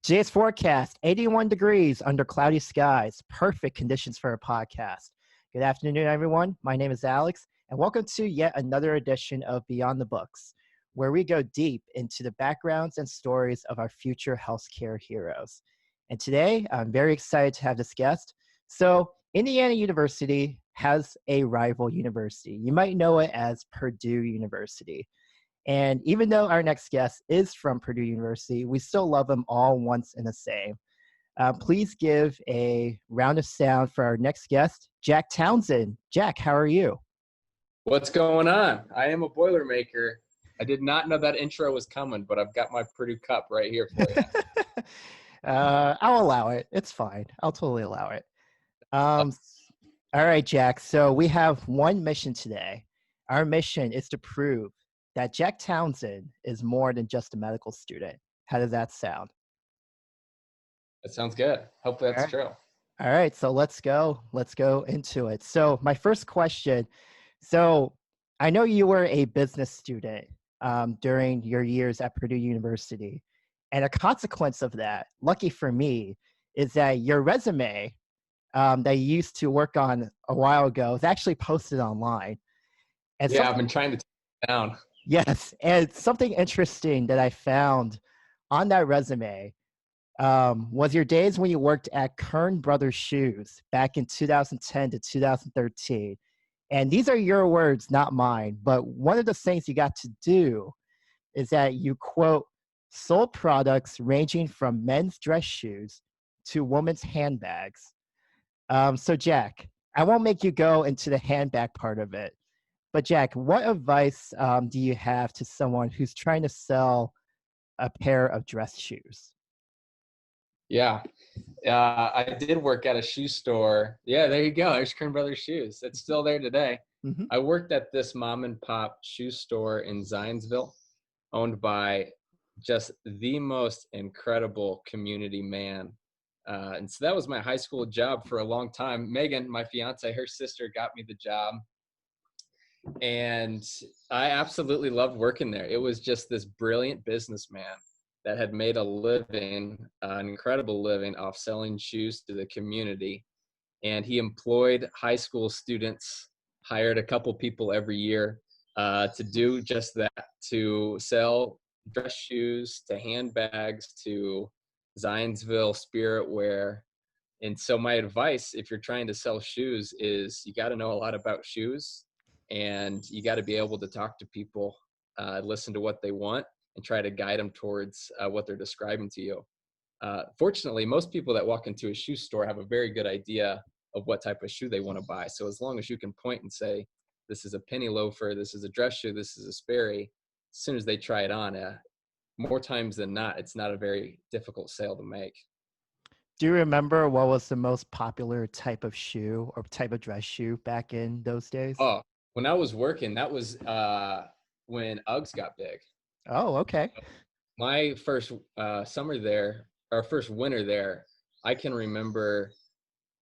Today's forecast, 81 degrees under cloudy skies. Perfect conditions for a podcast. Good afternoon, everyone. My name is Alex, and welcome to yet another edition of Beyond the Books, where we go deep into the backgrounds and stories of our future healthcare heroes. And today, I'm very excited to have this guest. So, Indiana University has a rival university. You might know it as Purdue University. And even though our next guest is from Purdue University, we still love them all once and the same. Please give a round of sound for our next guest, Jack Townsend. Jack, how are you? What's going on? I am a Boilermaker. I did not know that intro was coming, but I've got my Purdue cup right here for you. I'll allow it. It's fine. I'll totally allow it. All right, Jack. So we have one mission today. Our mission is to prove that Jack Townsend is more than just a medical student. How does that sound? That sounds good. Hopefully that's true. All right, so let's go into it. So my first question, so I know you were a business student during your years at Purdue University. And a consequence of that, lucky for me, is that your resume that you used to work on a while ago is actually posted online. And yeah, I've been trying to take it down. Yes, and something interesting that I found on that resume was your days when you worked at Kern Brothers Shoes back in 2010 to 2013. And these are your words, not mine. But one of the things you got to do is that you, quote, sold products ranging from men's dress shoes to women's handbags. So, Jack, I won't make you go into the handbag part of it. But Jack, what advice do you have to someone who's trying to sell a pair of dress shoes? Yeah, I did work at a shoe store. Yeah, there you go. There's Kern Brothers Shoes. It's still there today. Mm-hmm. I worked at this mom and pop shoe store in Zionsville, owned by just the most incredible community man. And so that was my high school job for a long time. Megan, my fiance, her sister got me the job. And I absolutely loved working there. It was just this brilliant businessman that had made a living, an incredible living off selling shoes to the community. And he employed high school students, hired a couple people every year to do just that, to sell dress shoes, to handbags, to Zionsville spirit wear. And so my advice, if you're trying to sell shoes, is you got to know a lot about shoes. And you got to be able to talk to people, listen to what they want, and try to guide them towards what they're describing to you. Fortunately, most people that walk into a shoe store have a very good idea of what type of shoe they want to buy. So as long as you can point and say, this is a penny loafer, this is a dress shoe, this is a Sperry, as soon as they try it on, more times than not, it's not a very difficult sale to make. Do you remember what was the most popular type of shoe or type of dress shoe back in those days? Oh, when I was working, that was when Uggs got big. Oh, okay. My first summer there, our first winter there, I can remember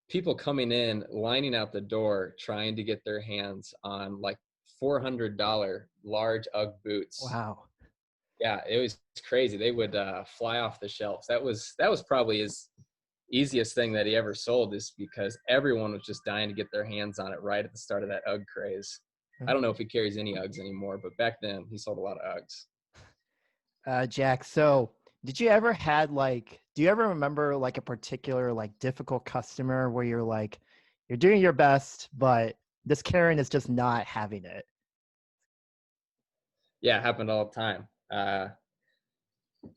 people coming in, lining out the door, trying to get their hands on like $400 large Ugg boots. Wow. Yeah, it was crazy. They would fly off the shelves. That was probably his easiest thing that he ever sold, is because everyone was just dying to get their hands on it right at the start of that Ugg craze. I don't know if he carries any Uggs anymore, but back then he sold a lot of Uggs. Jack, so did you ever do you ever remember like a particular like difficult customer where you're like, you're doing your best, but this Karen is just not having it? Yeah, it happened all the time.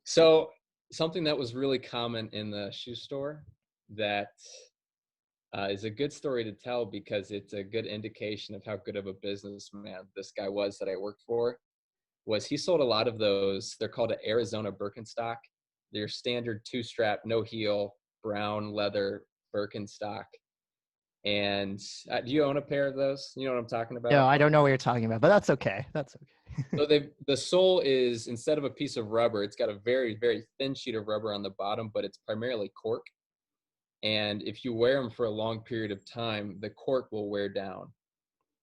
So something that was really common in the shoe store that is a good story to tell, because it's a good indication of how good of a businessman this guy was that I worked for, was he sold a lot of those. They're called an Arizona Birkenstock. They're standard 2-strap, no heel, brown leather Birkenstock. And do you own a pair of those? You know what I'm talking about? No, I don't know what you're talking about, but that's okay. That's okay. So the sole is, instead of a piece of rubber, it's got a very, very thin sheet of rubber on the bottom, but it's primarily cork. And if you wear them for a long period of time, the cork will wear down.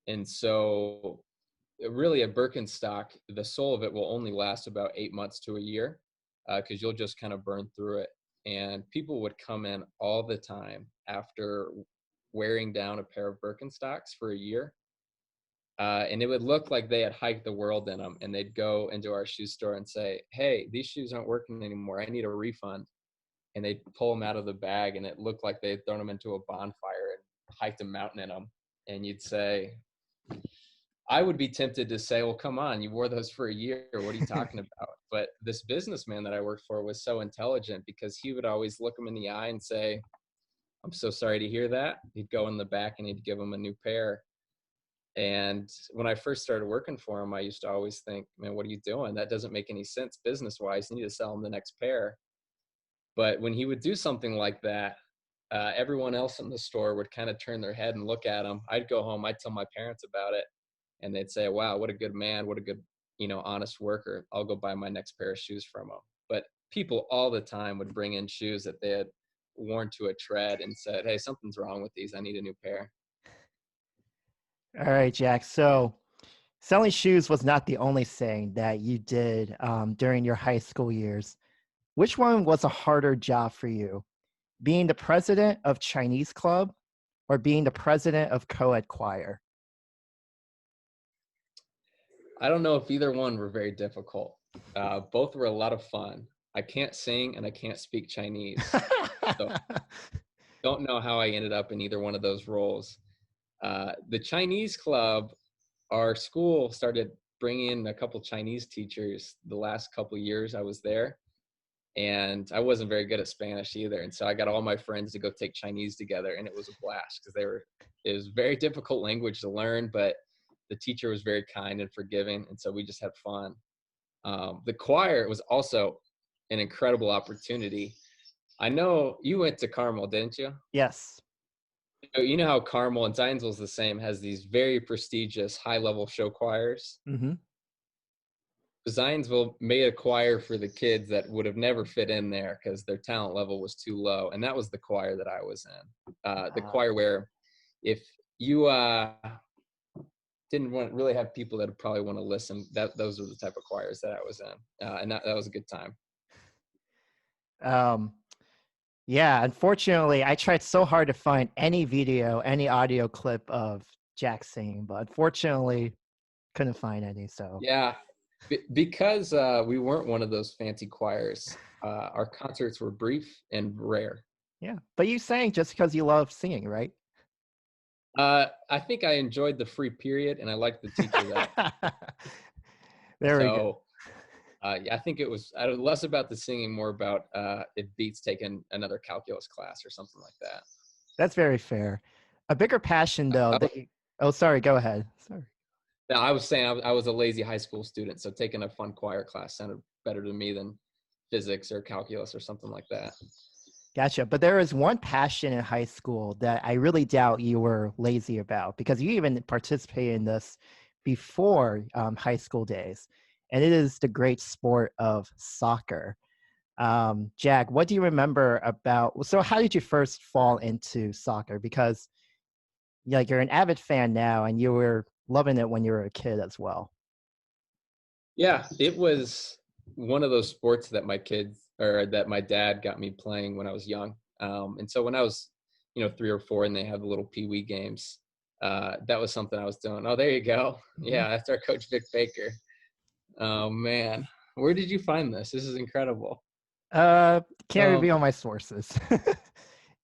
And so really a Birkenstock, the sole of it will only last about 8 months to a year, because you'll just kind of burn through it. and people would come in all the time after wearing down a pair of Birkenstocks for a year. And it would look like they had hiked the world in them, and they'd go into our shoe store and say, "Hey, these shoes aren't working anymore. I need a refund." And they'd pull them out of the bag, and it looked like they'd thrown them into a bonfire and hiked a mountain in them. And you'd say, I would be tempted to say, well, come on, you wore those for a year. What are you talking about? But this businessman that I worked for was so intelligent, because he would always look them in the eye and say, "I'm so sorry to hear that." He'd go in the back and he'd give them a new pair. And when I first started working for him, I used to always think, man, what are you doing? That doesn't make any sense business-wise. You need to sell him the next pair. But when he would do something like that, everyone else in the store would kind of turn their head and look at him. I'd go home, I'd tell my parents about it, and they'd say, "Wow, what a good man, what a good, honest worker. I'll go buy my next pair of shoes from him." But people all the time would bring in shoes that they had worn to a tread and said, "Hey, something's wrong with these. I need a new pair." All right, Jack. So selling shoes was not the only thing that you did during your high school years. Which one was a harder job for you? Being the president of Chinese club or being the president of co-ed choir? I don't know if either one were very difficult. Both were a lot of fun. I can't sing and I can't speak Chinese. So don't know how I ended up in either one of those roles. The Chinese club, our school started bringing in a couple Chinese teachers the last couple years I was there. And I wasn't very good at Spanish either. And so I got all my friends to go take Chinese together, and it was a blast, because it was a very difficult language to learn, but the teacher was very kind and forgiving. And so we just had fun. The choir was also an incredible opportunity. I know you went to Carmel, didn't you? Yes. You know how Carmel, and Zionsville's the same, has these very prestigious high-level show choirs. Mm-hmm. Zionsville made a choir for the kids that would have never fit in there because their talent level was too low, and that was the choir that I was in. The choir where, if you didn't really have people that would probably want to listen, those were the type of choirs that I was in, and that was a good time. Yeah, unfortunately, I tried so hard to find any video, any audio clip of Jack singing, but unfortunately, couldn't find any. So Yeah, because we weren't one of those fancy choirs, our concerts were brief and rare. yeah, but you sang just because you love singing, right? I think I enjoyed the free period, and I liked the teacher that. There we go. Yeah, I think it was less about the singing, more about it beats taking another calculus class or something like that. That's very fair. A bigger passion, though. Oh, sorry. Go ahead. Sorry. No, I was saying I was a lazy high school student, so taking a fun choir class sounded better to me than physics or calculus or something like that. Gotcha. But there is one passion in high school that I really doubt you were lazy about, because you even participated in this before high school days, and it is the great sport of soccer. Jack, what do you remember about? So, how did you first fall into soccer? Because you're an avid fan now, and you were loving it when you were a kid as well. Yeah, it was one of those sports that my dad got me playing when I was young. And so when I was, 3 or 4, and they had the little pee-wee games, that was something I was doing. Oh, there you go. Yeah, that's our coach, Vic Baker. Oh man, where did you find this? This is incredible. Can't reveal my sources.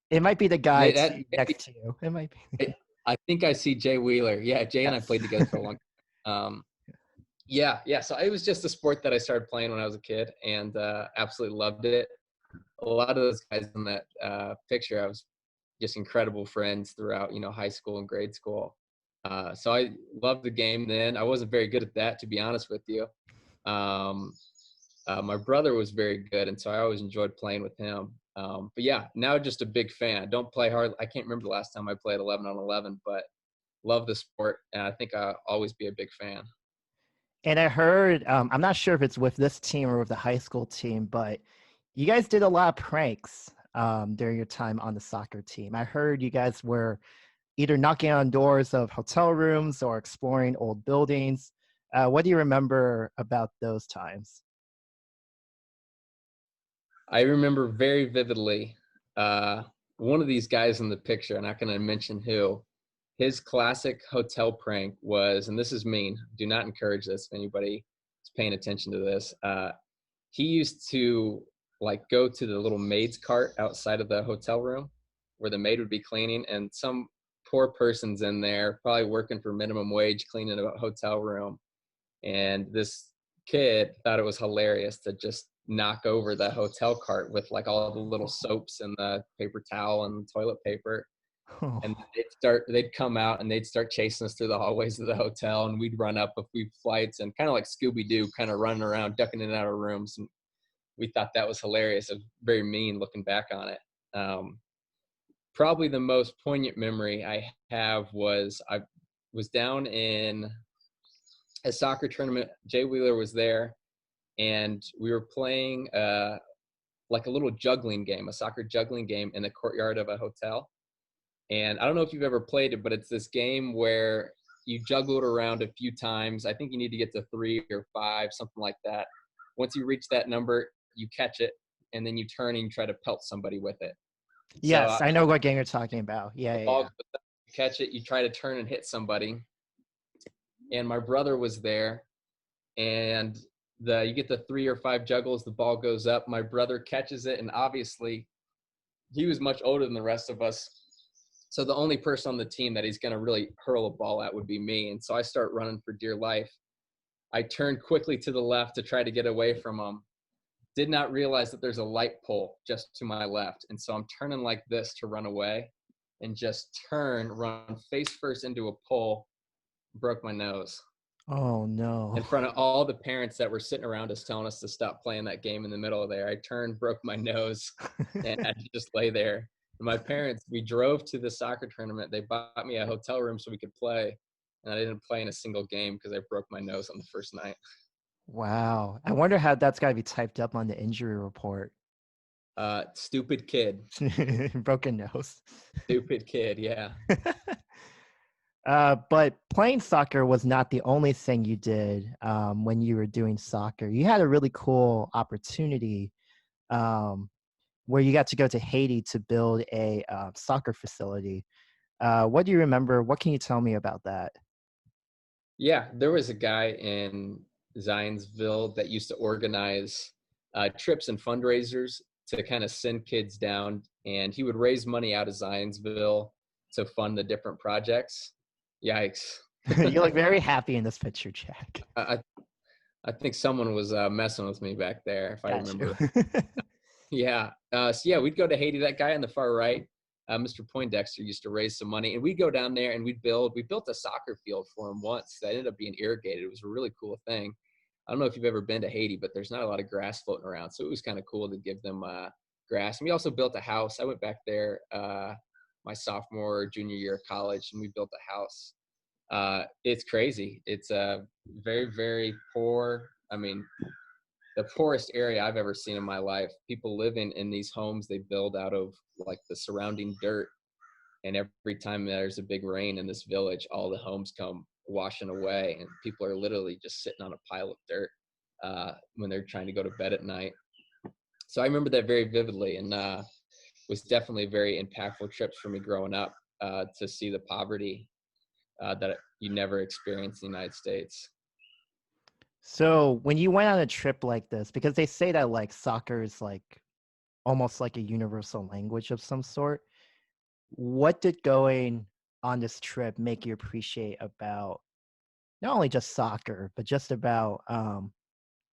It might be the guy next to you. It might be. I think I see Jay Wheeler. Yeah, Jay and I played together for a long time. Yeah. So it was just a sport that I started playing when I was a kid, and absolutely loved it. A lot of those guys in that picture, I was just incredible friends throughout, high school and grade school. So I loved the game then. I wasn't very good at that, to be honest with you. My brother was very good, and so I always enjoyed playing with him. But yeah, now just a big fan. I don't play hard. I can't remember the last time I played 11 on 11, but love the sport, and I think I'll always be a big fan. And I heard, I'm not sure if it's with this team or with the high school team, but you guys did a lot of pranks during your time on the soccer team. I heard you guys were either knocking on doors of hotel rooms or exploring old buildings. What do you remember about those times? I remember very vividly one of these guys in the picture, I'm not going to mention who, his classic hotel prank was, and this is mean, do not encourage this if anybody is paying attention to this. He used to like go to the little maid's cart outside of the hotel room where the maid would be cleaning, and some poor person's in there probably working for minimum wage cleaning a hotel room. And this kid thought it was hilarious to just knock over the hotel cart with like all the little soaps and the paper towel and the toilet paper. Oh. And they'd come out and they'd start chasing us through the hallways of the hotel, and we'd run up a few flights and kind of like Scooby-Doo, kind of running around, ducking in and out of rooms. And we thought that was hilarious. It was very mean looking back on it. Probably the most poignant memory I have was I was down in a soccer tournament. Jay Wheeler was there, and we were playing like a little juggling game, a soccer juggling game in the courtyard of a hotel. And I don't know if you've ever played it, but it's this game where you juggle it around a few times. I think you need to get to 3 or 5, something like that. Once you reach that number, you catch it, and then you turn and you try to pelt somebody with it. Yes, So I know what game you're talking about. Yeah, the yeah, ball yeah. goes up, you catch it, you try to turn and hit somebody. And my brother was there, and you get the 3 or 5 juggles, the ball goes up, my brother catches it, and obviously he was much older than the rest of us. So the only person on the team that he's going to really hurl a ball at would be me. And so I start running for dear life. I turn quickly to the left to try to get away from him. Did not realize that there's a light pole just to my left. And so I'm turning like this to run away, and just run face first into a pole, broke my nose. Oh no. In front of all the parents that were sitting around us telling us to stop playing that game in the middle of there. I turned, broke my nose, and I just lay there. And my parents, we drove to the soccer tournament. They bought me a hotel room so we could play. And I didn't play in a single game because I broke my nose on the first night. Wow. I wonder how that's got to be typed up on the injury report. Stupid kid. Broken nose. Stupid kid, yeah. But playing soccer was not the only thing you did when you were doing soccer. You had a really cool opportunity where you got to go to Haiti to build a soccer facility. What do you remember? What can you tell me about that? Yeah, there was a guy in Zionsville that used to organize trips and fundraisers to kind of send kids down, and he would raise money out of Zionsville to fund the different projects. Yikes. You look very happy in this picture, Jack. I think someone was messing with me back there, if I Got you. remember. Yeah. So yeah, we'd go to Haiti. That guy on the far right, Mr. Poindexter, used to raise some money, and we'd go down there and we built a soccer field for him once that ended up being irrigated. It was a really cool thing. I don't know if you've ever been to Haiti, but there's not a lot of grass floating around. So it was kind of cool to give them grass. And we also built a house. I went back there my sophomore or junior year of college, and we built a house. It's crazy. It's a very, very poor. I mean, the poorest area I've ever seen in my life. People living in these homes they build out of like the surrounding dirt. And every time there's a big rain in this village, all the homes come washing away, and people are literally just sitting on a pile of dirt when they're trying to go to bed at night. So I remember that very vividly, and was definitely very impactful trips for me growing up to see the poverty that you never experienced in the United States. So when you went on a trip like this, because they say that like soccer is like almost like a universal language of some sort, what did going on this trip make you appreciate about not only just soccer, but just about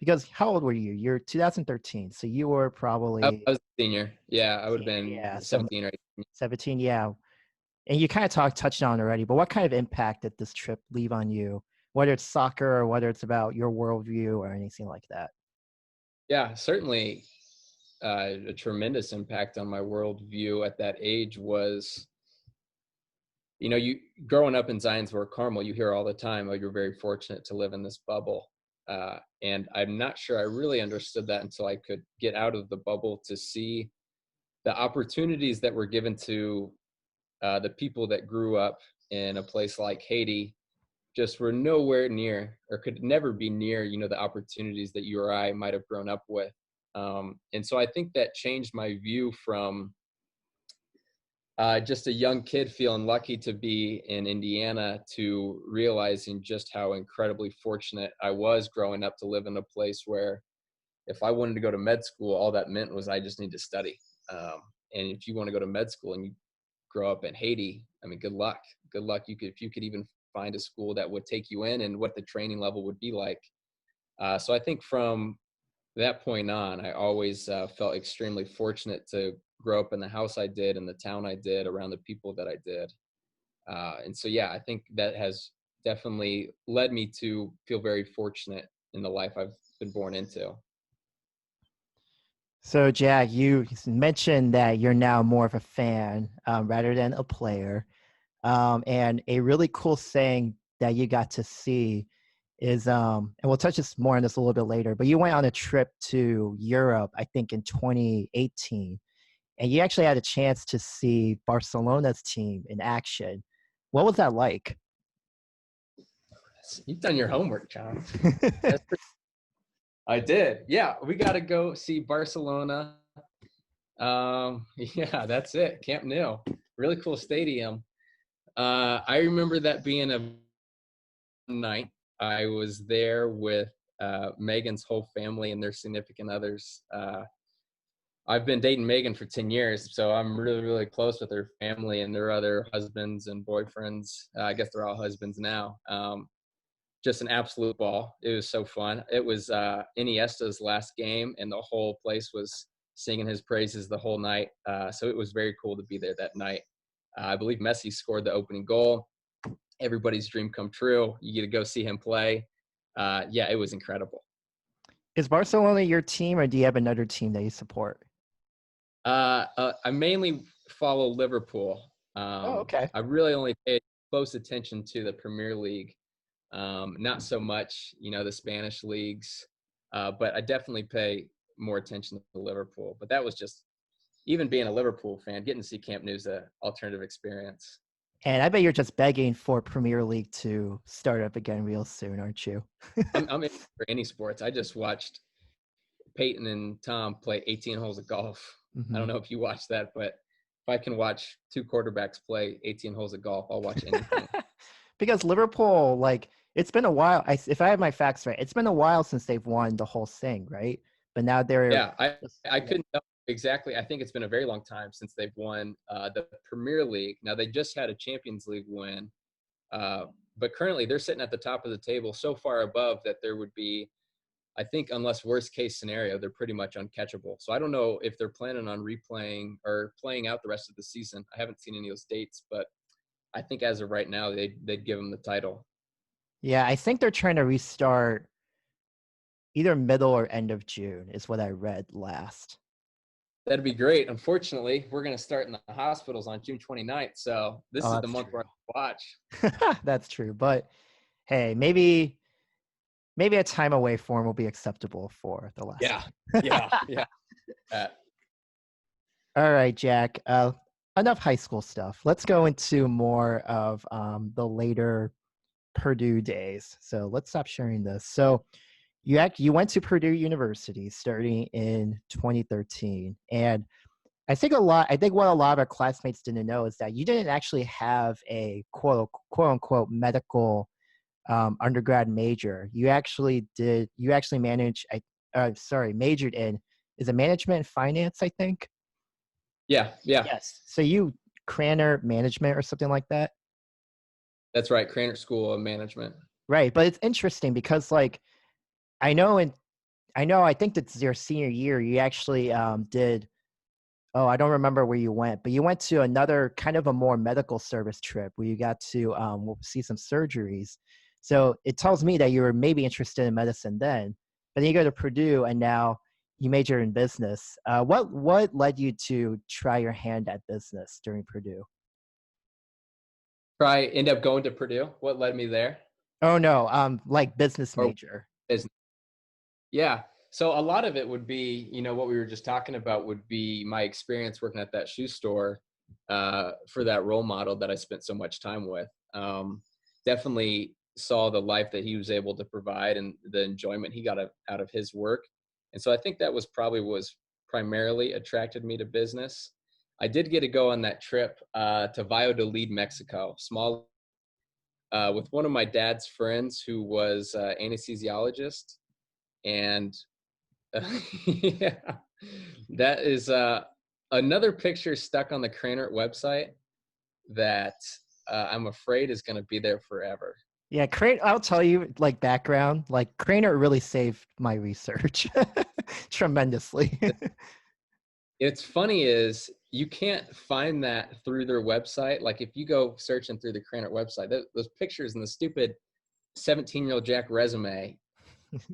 because how old were you? You're 2013, so you were I probably was a senior. Yeah, I would have been yeah, so 17 or 18. 17, yeah. And you kind of touched on it already, but what kind of impact did this trip leave on you, whether it's soccer or whether it's about your worldview or anything like that? Yeah, certainly a tremendous impact on my worldview at that age was, you growing up in Zionsville, Carmel, you hear all the time, oh, you're very fortunate to live in this bubble. And I'm not sure I really understood that until I could get out of the bubble to see the opportunities that were given to the people that grew up in a place like Haiti just were nowhere near or could never be near, the opportunities that you or I might have grown up with. And so I think that changed my view from just a young kid feeling lucky to be in Indiana to realizing just how incredibly fortunate I was growing up to live in a place where if I wanted to go to med school, all that meant was I just need to study. And if you want to go to med school and you grow up in Haiti, I mean, good luck. Good luck. If you could even find a school that would take you in and what the training level would be like. So I think from that point on, I always felt extremely fortunate to grow up in the house I did, in the town I did, around the people that I did. And so, yeah, I think that has definitely led me to feel very fortunate in the life I've been born into. So, Jack, you mentioned that you're now more of a fan rather than a player. And a really cool saying that you got to see is, and we'll touch this more on this a little bit later, but you went on a trip to Europe, I think in 2018, and you actually had a chance to see Barcelona's team in action. What was that like? You've done your homework, John. I did. Yeah, we got to go see Barcelona. Yeah, that's it. Camp Nou, really cool stadium. I remember that being a night. I was there with Megan's whole family and their significant others. I've been dating Megan for 10 years, so I'm really, really close with her family and their other husbands and boyfriends. I guess they're all husbands now. Just an absolute ball. It was so fun. It was Iniesta's last game, and the whole place was singing his praises the whole night. So it was very cool to be there that night. I believe Messi scored the opening goal. Everybody's dream come true. You get to go see him play. Yeah, it was incredible. Is Barcelona your team, or do you have another team that you support? I mainly follow Liverpool. Oh, okay. I really only pay close attention to the Premier League. Not so much, the Spanish leagues, but I definitely pay more attention to Liverpool. But that was just, even being a Liverpool fan, getting to see Camp Nou is an alternative experience. And I bet you're just begging for Premier League to start up again real soon, aren't you? I'm in for any sports. I just watched Peyton and Tom play 18 holes of golf. I don't know if you watched that, but if I can watch two quarterbacks play 18 holes of golf, I'll watch anything. Because Liverpool, like, it's been a while. If I have my facts right, it's been a while since they've won the whole thing, right? But now they're Yeah, I couldn't know exactly. I think it's been a very long time since they've won the Premier League. Now, they just had a Champions League win, but currently they're sitting at the top of the table so far above that there would be, I think, unless worst case scenario, they're pretty much uncatchable. So I don't know if they're planning on replaying or playing out the rest of the season. I haven't seen any of those dates, but I think as of right now, they'd give them the title. Yeah, I think they're trying to restart either middle or end of June is what I read last. That'd be great. Unfortunately, we're going to start in the hospitals on June 29th. So this is the month where I watch. That's true. But hey, maybe a time away form will be acceptable for the last. Yeah. All right, Jack. Enough high school stuff. Let's go into more of the later Purdue days. So let's stop sharing this. So you went to Purdue University starting in 2013, and I think what a lot of our classmates didn't know is that you didn't actually have a quote unquote medical undergrad major. You actually majored in, is it management and finance, I think? Yeah. Yes. So you Craner management or something like that? That's right. Craner School of Management. Right. But it's interesting because, like, I think that's your senior year. You actually did. Oh, I don't remember where you went, but you went to another kind of a more medical service trip where you got to see some surgeries. So it tells me that you were maybe interested in medicine then, but then you go to Purdue and now you major in business. What led you to try your hand at business during Purdue? End up going to Purdue. What led me there? Oh no, like business major. Business. Yeah. So a lot of it would be, what we were just talking about would be my experience working at that shoe store for that role model that I spent so much time with. Definitely saw the life that he was able to provide and the enjoyment he got out of his work. And so I think that was primarily attracted me to business. I did get to go on that trip to Valladolid, Mexico, small, with one of my dad's friends who was anesthesiologist. And yeah, that is another picture stuck on the Cranert website that I'm afraid is going to be there forever. Yeah, I'll tell you, like, background, like, Craner really saved my research tremendously. It's funny is you can't find that through their website. Like if you go searching through the Cranert website, those pictures and the stupid 17-year-old Jack resume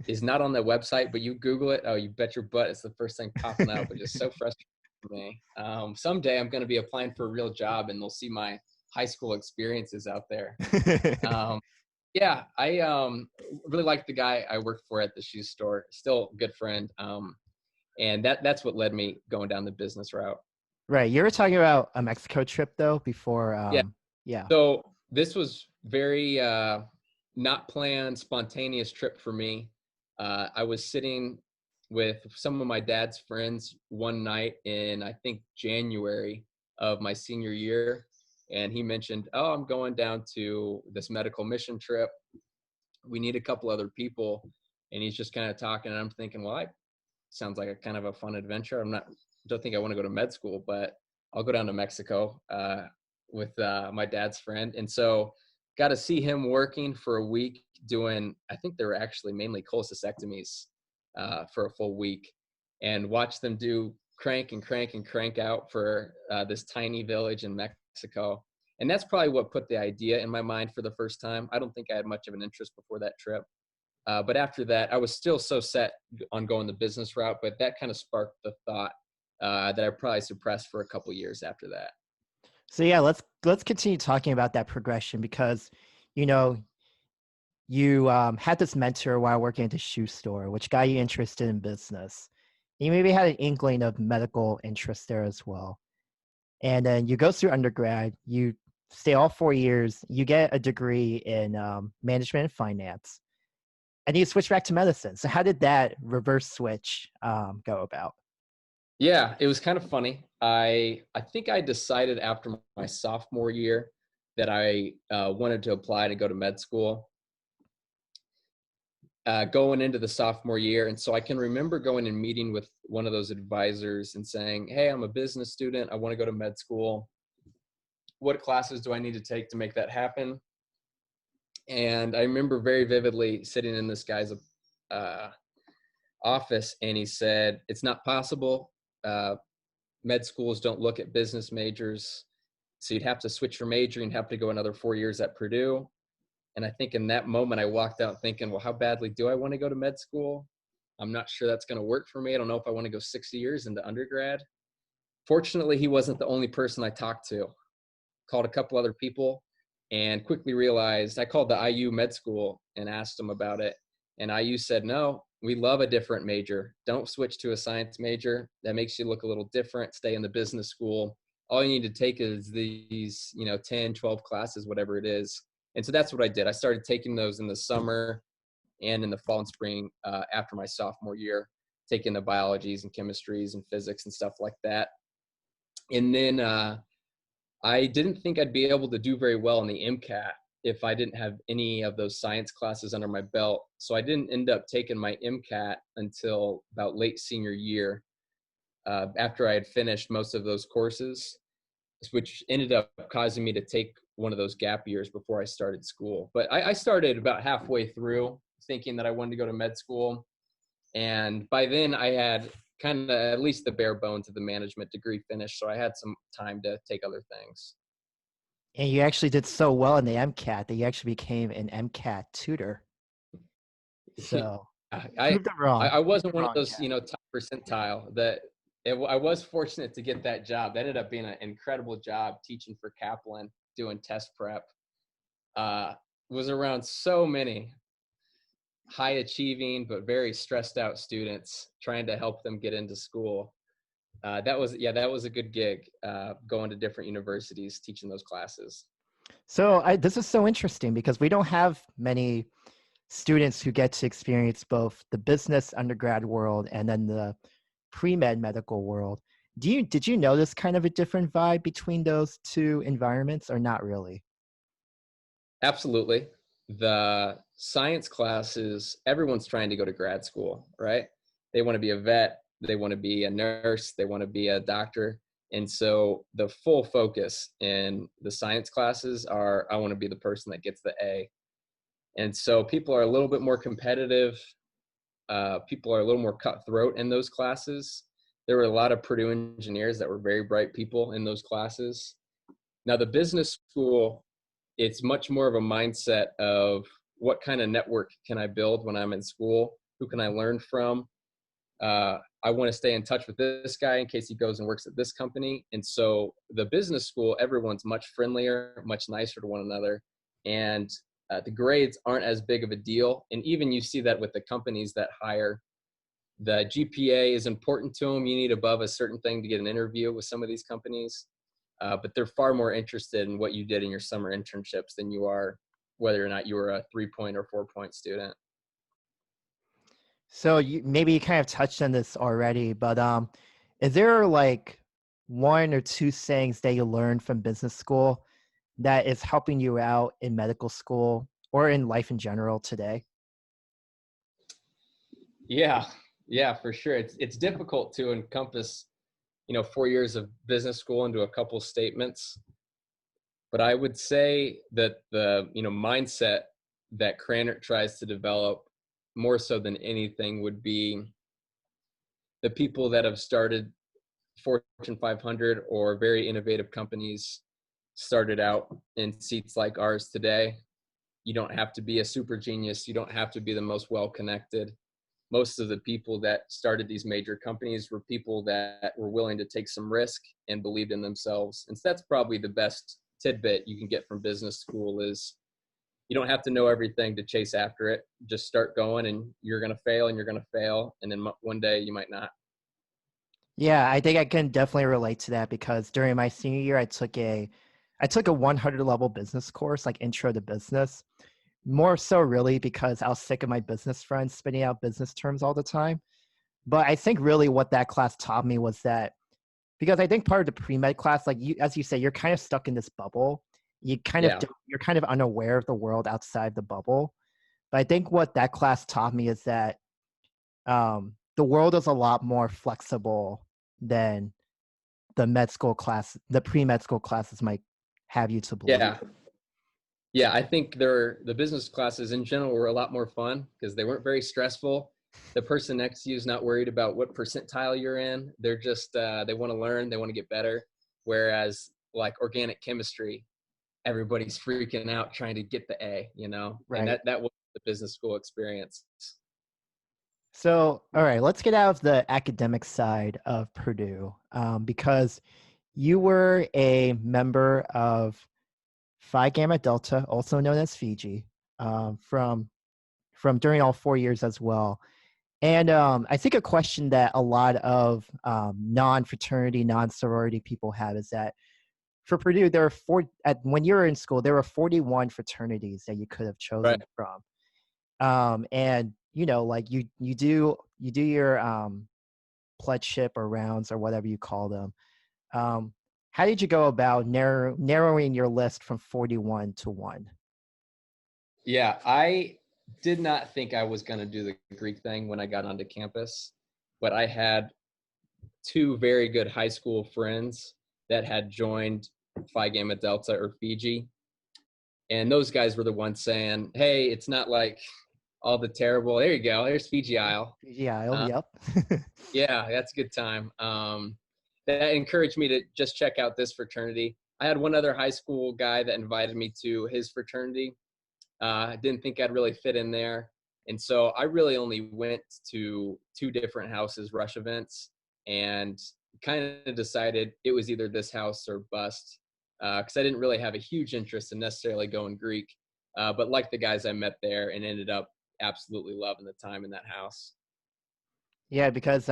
is not on the website, but you Google it, oh, you bet your butt it's the first thing popping up, which is so frustrating for me. Someday I'm going to be applying for a real job and they'll see my high school experiences out there. Yeah, I really liked the guy I worked for at the shoe store. Still a good friend. And that's what led me going down the business route. Right. You were talking about a Mexico trip though before. Yeah. Yeah. So this was very not planned, spontaneous trip for me. I was sitting with some of my dad's friends one night in, I think, January of my senior year. And he mentioned, oh, I'm going down to this medical mission trip. We need a couple other people. And he's just kind of talking. And I'm thinking, well, sounds like a kind of a fun adventure. Don't think I want to go to med school, but I'll go down to Mexico with my dad's friend. And so got to see him working for a week doing, I think they were actually mainly cholecystectomies for a full week, and watch them do crank and crank and crank out for this tiny village in Mexico. And that's probably what put the idea in my mind for the first time. I don't think I had much of an interest before that trip. But after that, I was still so set on going the business route, but that kind of sparked the thought that I probably suppressed for a couple years after that. So yeah, let's continue talking about that progression, because, you know, you had this mentor while working at the shoe store, which got you interested in business. You maybe had an inkling of medical interest there as well. And then you go through undergrad, you stay all 4 years, you get a degree in management and finance, and you switch back to medicine. So how did that reverse switch go about? Yeah, it was kind of funny. I think I decided after my sophomore year that I wanted to apply to go to med school going into the sophomore year. And so I can remember going and meeting with one of those advisors and saying, hey, I'm a business student. I want to go to med school. What classes do I need to take to make that happen? And I remember very vividly sitting in this guy's office, and he said, it's not possible. Med schools don't look at business majors. So you'd have to switch your major and have to go another 4 years at Purdue. And I think in that moment, I walked out thinking, well, how badly do I want to go to med school? I'm not sure that's going to work for me. I don't know if I want to go 6 years into undergrad. Fortunately, he wasn't the only person I talked to. Called a couple other people and quickly realized, I called the IU med school and asked them about it. And IU said, no, we love a different major. Don't switch to a science major. That makes you look a little different. Stay in the business school. All you need to take is these, 10, 12 classes, whatever it is. And so that's what I did. I started taking those in the summer and in the fall and spring after my sophomore year, taking the biologies and chemistries and physics and stuff like that. And then I didn't think I'd be able to do very well in the MCAT if I didn't have any of those science classes under my belt. So I didn't end up taking my MCAT until about late senior year after I had finished most of those courses, which ended up causing me to take one of those gap years before I started school. But I started about halfway through thinking that I wanted to go to med school. And by then I had kind of at least the bare bones of the management degree finished. So I had some time to take other things. And you actually did so well in the MCAT that you actually became an MCAT tutor. So I proved it wrong. I wasn't one of Wrong, those, Kat. top percentile that I was fortunate to get that job. That ended up being an incredible job teaching for Kaplan, doing test prep. Was around so many high achieving but very stressed out students, trying to help them get into school. That was a good gig, going to different universities, teaching those classes. So this is so interesting because we don't have many students who get to experience both the business undergrad world and then the pre-med medical world. Did you notice kind of a different vibe between those two environments, or not really? Absolutely. The science classes, everyone's trying to go to grad school, right? They want to be a vet, they want to be a nurse, they want to be a doctor. And so the full focus in the science classes are, I want to be the person that gets the A. And so people are a little bit more competitive. People are a little more cutthroat in those classes. There were a lot of Purdue engineers that were very bright people in those classes. Now, the business school, it's much more of a mindset of what kind of network can I build when I'm in school? Who can I learn from? I want to stay in touch with this guy in case he goes and works at this company. And so the business school, everyone's much friendlier, much nicer to one another. And the grades aren't as big of a deal. And even you see that with the companies that hire. The GPA is important to them. You need above a certain thing to get an interview with some of these companies. But they're far more interested in what you did in your summer internships than you are whether or not you were a 3-point or 4-point student. So maybe you kind of touched on this already, but is there like one or two sayings that you learned from business school that is helping you out in medical school or in life in general today? Yeah, for sure. It's difficult to encompass 4 years of business school into a couple statements, but I would say that the mindset that Cranert tries to develop more so than anything would be the people that have started Fortune 500 or very innovative companies started out in seats like ours today. You don't have to be a super genius. You don't have to be the most well-connected. Most of the people that started these major companies were people that were willing to take some risk and believed in themselves. And so that's probably the best tidbit you can get from business school is you don't have to know everything to chase after it. Just start going and you're going to fail and you're going to fail. And then one day you might not. Yeah, I think I can definitely relate to that because during my senior year, I took a 100 level business course, like intro to business. More so really because I was sick of my business friends spitting out business terms all the time. But I think really what that class taught me was that because I think part of the pre-med class, like you, as you say, you're kind of stuck in this bubble. Yeah. You're kind of unaware of the world outside the bubble. But I think what that class taught me is that the world is a lot more flexible than the pre-med school classes might have you to believe. Yeah. Yeah, I think the business classes in general were a lot more fun because they weren't very stressful. The person next to you is not worried about what percentile you're in. They're just they want to learn, they want to get better. Whereas like organic chemistry, everybody's freaking out trying to get the A. And Right. that was the business school experience. So, all right, let's get out of the academic side of Purdue because you were a member of Phi Gamma Delta, also known as Fiji, from during all 4 years as well. And I think a question that a lot of non-fraternity, non-sorority people have is that for Purdue, when you were in school, there were 41 fraternities that you could have chosen Right. from. And like you do your pledgeship or rounds or whatever you call them. How did you go about narrowing your list from 41 to 1? Yeah, I did not think I was going to do the Greek thing when I got onto campus, but I had two very good high school friends that had joined Phi Gamma Delta or Fiji. And those guys were the ones saying, hey, it's not like all the terrible. There you go. There's Fiji Isle. Fiji Isle, Uh, yep. yeah, that's a good time. That encouraged me to just check out this fraternity. I had one other high school guy that invited me to his fraternity. I didn't think I'd really fit in there. And so I really only went to two different houses, rush events, and kind of decided it was either this house or bust because I didn't really have a huge interest in necessarily going Greek, but like the guys I met there and ended up absolutely loving the time in that house. Yeah, because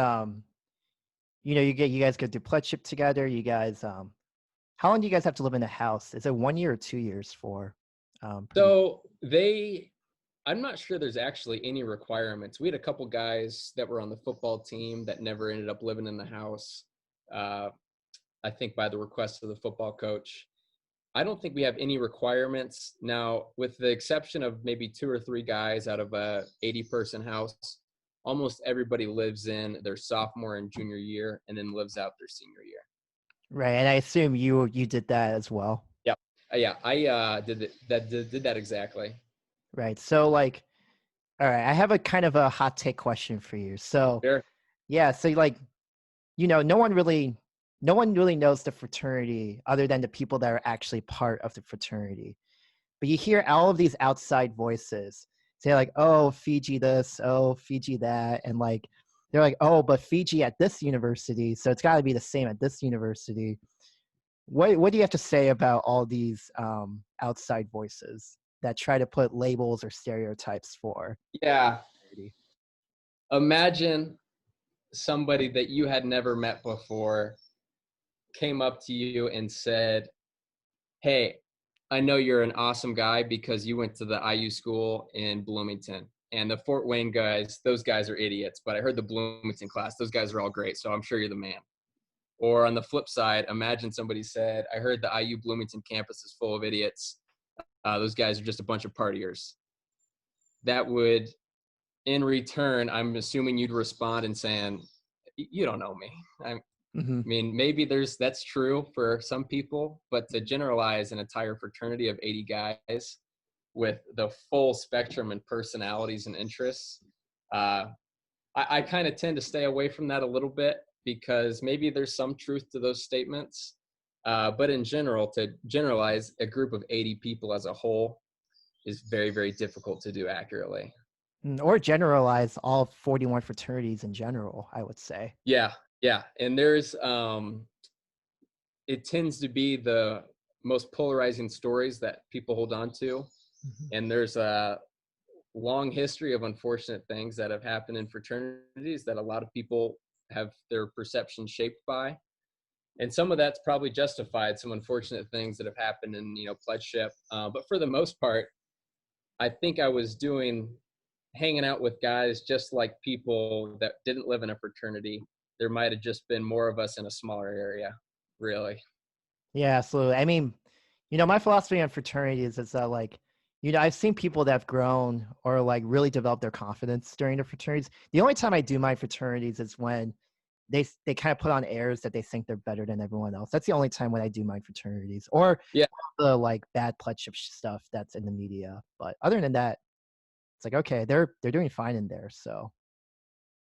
you guys go do pledgeship together. You guys how long do you guys have to live in a house? Is it 1 year or 2 years for Purdue? So they I'm not sure there's actually any requirements. We had a couple guys that were on the football team that never ended up living in the house. Uh, I think by the request of the football coach. I don't think we have any requirements now, with the exception of maybe 2 or 3 guys out of a 80-person house. Almost everybody lives in their sophomore and junior year, and then lives out their senior year. Right, and I assume you did that as well. Yep. Yeah, I did that exactly. Right. So like, all right, I have a kind of a hot take question for you. So Sure. yeah, so like, no one really knows the fraternity other than the people that are actually part of the fraternity. But you hear all of these outside voices say like, oh, Fiji this, oh, Fiji that, and like they're like, oh, but Fiji at this university, so it's got to be the same at this university. What do you have to say about all these outside voices that try to put labels or stereotypes for Yeah. fraternity? Imagine somebody that you had never met before came up to you and said, hey, I know you're an awesome guy because you went to the IU school in Bloomington. And the Fort Wayne guys, those guys are idiots. But I heard the Bloomington class, those guys are all great. So I'm sure you're the man. Or on the flip side, imagine somebody said, I heard the IU Bloomington campus is full of idiots. Those guys are just a bunch of partiers. That would, in return, I'm assuming you'd respond and saying, you don't know me. I Mm-hmm. mean, maybe that's true for some people, but to generalize an entire fraternity of 80 guys with the full spectrum and personalities and interests, I kind of tend to stay away from that a little bit, because maybe there's some truth to those statements. But in general, to generalize a group of 80 people as a whole is very, very difficult to do accurately. Or generalize all 41 fraternities in general, I would say. Yeah. Yeah. And it tends to be the most polarizing stories that people hold on to. Mm-hmm. And there's a long history of unfortunate things that have happened in fraternities that a lot of people have their perception shaped by. And some of that's probably justified, some unfortunate things that have happened in, pledgeship. But for the most part, I think I was hanging out with guys just like people that didn't live in a fraternity. There might have just been more of us in a smaller area, really. Yeah, absolutely. I mean, my philosophy on fraternities is that like, I've seen people that have grown or like really developed their confidence during the fraternities. The only time I do my fraternities is when they kind of put on airs that they think they're better than everyone else. That's the only time when I do my fraternities, or Yeah, the like bad pledgeship stuff that's in the media. But other than that, it's like, okay, they're doing fine in there. So